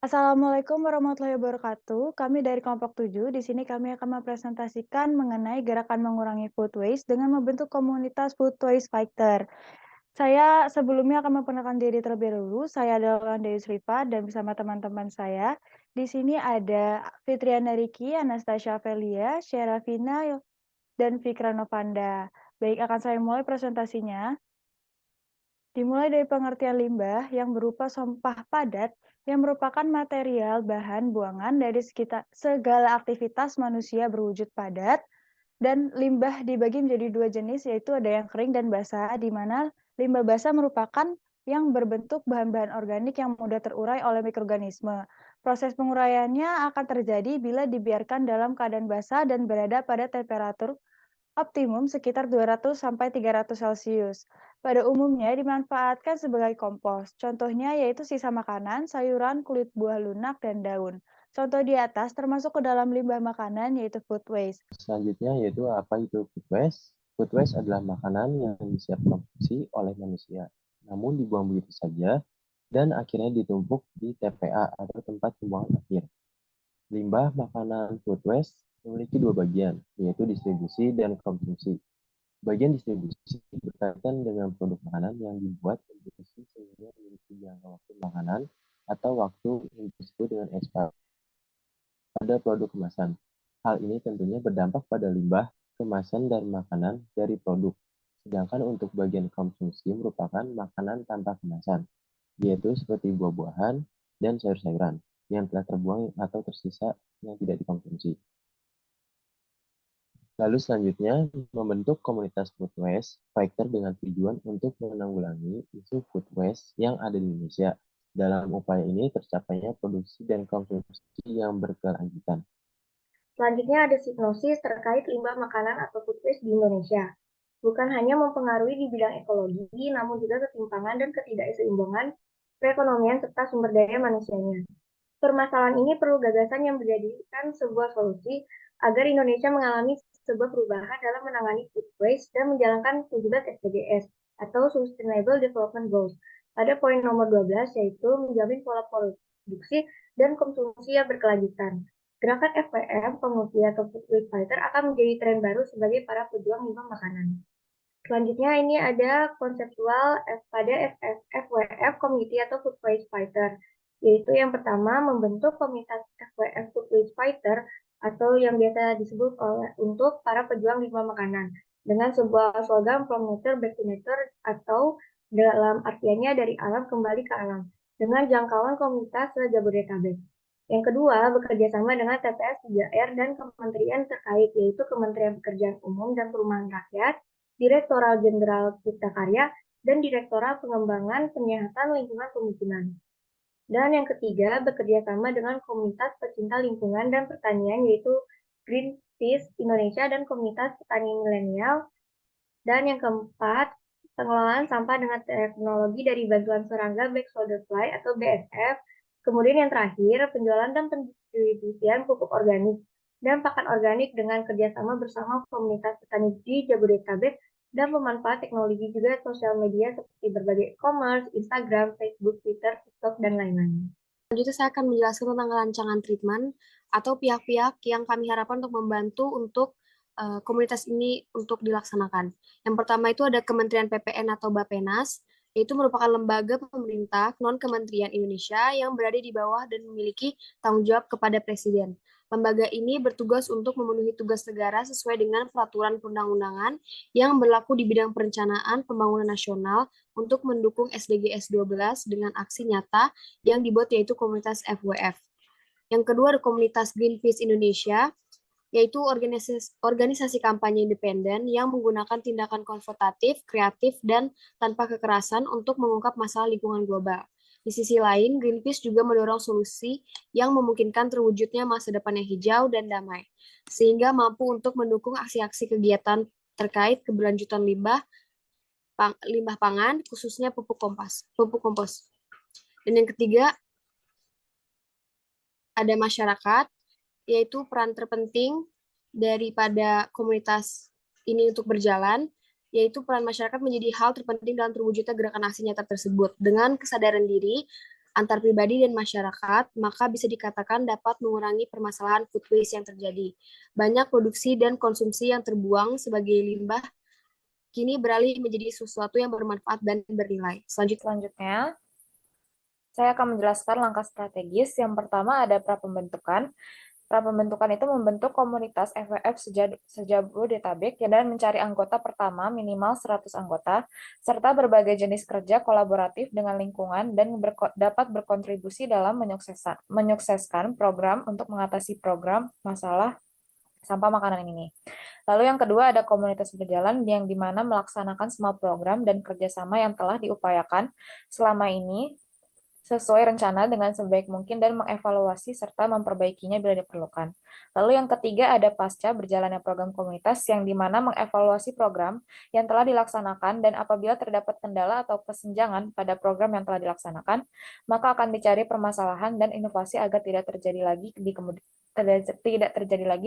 Assalamualaikum warahmatullahi wabarakatuh. Kami dari kelompok 7. Di sini kami akan mempresentasikan mengenai gerakan mengurangi food waste dengan membentuk komunitas food waste fighter. Saya sebelumnya akan memperkenalkan diri terlebih dahulu. Saya adalah Dewi Srifa dan bersama teman-teman saya. Di sini ada Fitriana Riki, Anastasia Velia, Sherafina, dan Fikra Novanda. Baik, akan saya mulai presentasinya. Dimulai dari pengertian limbah yang berupa sampah padat yang merupakan material bahan buangan dari sekitar segala aktivitas manusia berwujud padat, dan limbah dibagi menjadi dua jenis, yaitu ada yang kering dan basah, di mana limbah basah merupakan yang berbentuk bahan-bahan organik yang mudah terurai oleh mikroorganisme. Proses penguraiannya akan terjadi bila dibiarkan dalam keadaan basah dan berada pada temperatur optimum sekitar 200 sampai 300 Celcius. Pada umumnya dimanfaatkan sebagai kompos. Contohnya yaitu sisa makanan, sayuran, kulit buah lunak, dan daun. Contoh di atas termasuk ke dalam limbah makanan yaitu food waste. Selanjutnya yaitu apa itu food waste? Food waste adalah makanan yang siap konsumsi oleh manusia, namun dibuang begitu saja dan akhirnya ditumpuk di TPA atau tempat pembuangan akhir. Limbah makanan food waste memiliki dua bagian, yaitu distribusi dan konsumsi. Bagian distribusi berkaitan dengan produk makanan yang dibuat produksi sehingga memiliki jangka waktu makanan atau waktu yang disebut dengan expiry pada produk kemasan. Hal ini tentunya berdampak pada limbah, kemasan, dan makanan dari produk. Sedangkan untuk bagian konsumsi merupakan makanan tanpa kemasan, yaitu seperti buah-buahan dan sayur-sayuran yang telah terbuang atau tersisa yang tidak dikonsumsi. Lalu selanjutnya, membentuk komunitas food waste fighter dengan tujuan untuk menanggulangi isu food waste yang ada di Indonesia. Dalam upaya ini tercapainya produksi dan konsumsi yang berkelanjutan. Selanjutnya ada hipnosis terkait limbah makanan atau food waste di Indonesia. Bukan hanya mempengaruhi di bidang ekologi, namun juga ketimpangan dan ketidakseimbangan perekonomian serta sumber daya manusianya. Permasalahan ini perlu gagasan yang menjadikan sebuah solusi agar Indonesia mengalami sebuah perubahan dalam menangani food waste dan menjalankan 17 SDGs atau Sustainable Development Goals. Pada poin nomor 12 yaitu menjamin pola produksi dan konsumsi yang berkelanjutan. Gerakan FWF, Pemutih atau Food Waste Fighter akan menjadi tren baru sebagai para pejuang limbah makanan. Selanjutnya ini ada konseptual pada FWF Community atau Food Waste Fighter, yaitu yang pertama membentuk komunitas FWF Food Waste Fighter atau yang biasa disebut untuk para pejuang limbah makanan dengan sebuah slogan From Nature Back to Nature atau dalam artiannya dari alam kembali ke alam dengan jangkauan komunitas se-Jabodetabek. Yang kedua, bekerja sama dengan TPS 3R dan kementerian terkait, yaitu Kementerian Pekerjaan Umum dan Perumahan Rakyat, Direktorat Jenderal Cipta Karya, dan Direktorat Pengembangan Penyihatan Lingkungan Pemukiman. Dan yang ketiga, bekerja sama dengan komunitas pecinta lingkungan dan pertanian, yaitu Greenpeace Indonesia dan komunitas petani milenial. Dan yang keempat, pengelolaan sampah dengan teknologi dari bantuan serangga Black Soldier Fly atau BSF. Kemudian yang terakhir, penjualan dan pendistribusian pupuk organik dan pakan organik dengan kerjasama bersama komunitas petani di Jabodetabek dan pemanfaat teknologi juga sosial media seperti berbagai e-commerce, Instagram, Facebook, Twitter, TikTok, dan lain-lain. Selanjutnya saya akan menjelaskan tentang rancangan treatment atau pihak-pihak yang kami harapkan untuk membantu untuk komunitas ini untuk dilaksanakan. Yang pertama itu ada Kementerian PPN atau Bappenas, yaitu merupakan lembaga pemerintah non-kementerian Indonesia yang berada di bawah dan memiliki tanggung jawab kepada Presiden. Lembaga ini bertugas untuk memenuhi tugas negara sesuai dengan peraturan perundang-undangan yang berlaku di bidang perencanaan pembangunan nasional untuk mendukung SDGs 12 dengan aksi nyata yang dibuat yaitu komunitas FWF. Yang kedua ada komunitas Greenpeace Indonesia, yaitu organisasi kampanye independen yang menggunakan tindakan konfrontatif, kreatif, dan tanpa kekerasan untuk mengungkap masalah lingkungan global. Di sisi lain, Greenpeace juga mendorong solusi yang memungkinkan terwujudnya masa depan yang hijau dan damai, sehingga mampu untuk mendukung aksi-aksi kegiatan terkait keberlanjutan limbah pangan, khususnya pupuk kompos. Dan yang ketiga, ada masyarakat, yaitu peran terpenting daripada komunitas ini untuk berjalan, yaitu peran masyarakat menjadi hal terpenting dalam terwujudnya gerakan aksi nyata tersebut. Dengan kesadaran diri, antar pribadi dan masyarakat, maka bisa dikatakan dapat mengurangi permasalahan food waste yang terjadi. Banyak produksi dan konsumsi yang terbuang sebagai limbah kini beralih menjadi sesuatu yang bermanfaat dan bernilai. Selanjutnya, saya akan menjelaskan langkah strategis. Yang pertama ada pra-pembentukan. Pra-pembentukan itu membentuk komunitas FWF Sejabodetabek dan mencari anggota pertama minimal 100 anggota, serta berbagai jenis kerja kolaboratif dengan lingkungan dan dapat berkontribusi dalam menyukseskan program untuk mengatasi program masalah sampah makanan ini. Lalu yang kedua ada komunitas berjalan yang dimana melaksanakan semua program dan kerjasama yang telah diupayakan selama ini sesuai rencana dengan sebaik mungkin dan mengevaluasi serta memperbaikinya bila diperlukan. Lalu yang ketiga ada pasca berjalannya program komunitas yang dimana mengevaluasi program yang telah dilaksanakan dan apabila terdapat kendala atau kesenjangan pada program yang telah dilaksanakan, maka akan dicari permasalahan dan inovasi agar tidak terjadi lagi di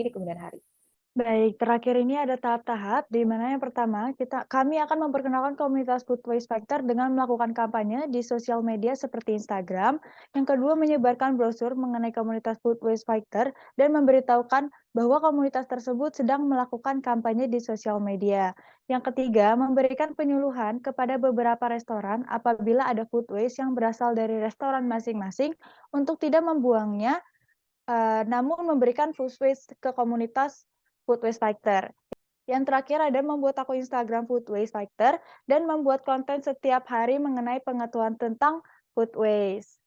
kemudian hari. Baik, terakhir ini ada tahap-tahap di mana yang pertama kami akan memperkenalkan komunitas Food Waste Fighter dengan melakukan kampanye di sosial media seperti Instagram. Yang kedua, menyebarkan brosur mengenai komunitas Food Waste Fighter dan memberitahukan bahwa komunitas tersebut sedang melakukan kampanye di sosial media. Yang ketiga, memberikan penyuluhan kepada beberapa restoran apabila ada food waste yang berasal dari restoran masing-masing untuk tidak membuangnya, namun memberikan food waste ke komunitas Food Waste Fighter. Yang terakhir ada membuat akun Instagram Food Waste Fighter dan membuat konten setiap hari mengenai pengetahuan tentang food waste.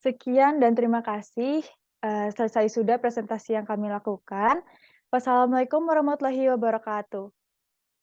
Sekian dan terima kasih. Selesai sudah presentasi yang kami lakukan. Wassalamualaikum warahmatullahi wabarakatuh.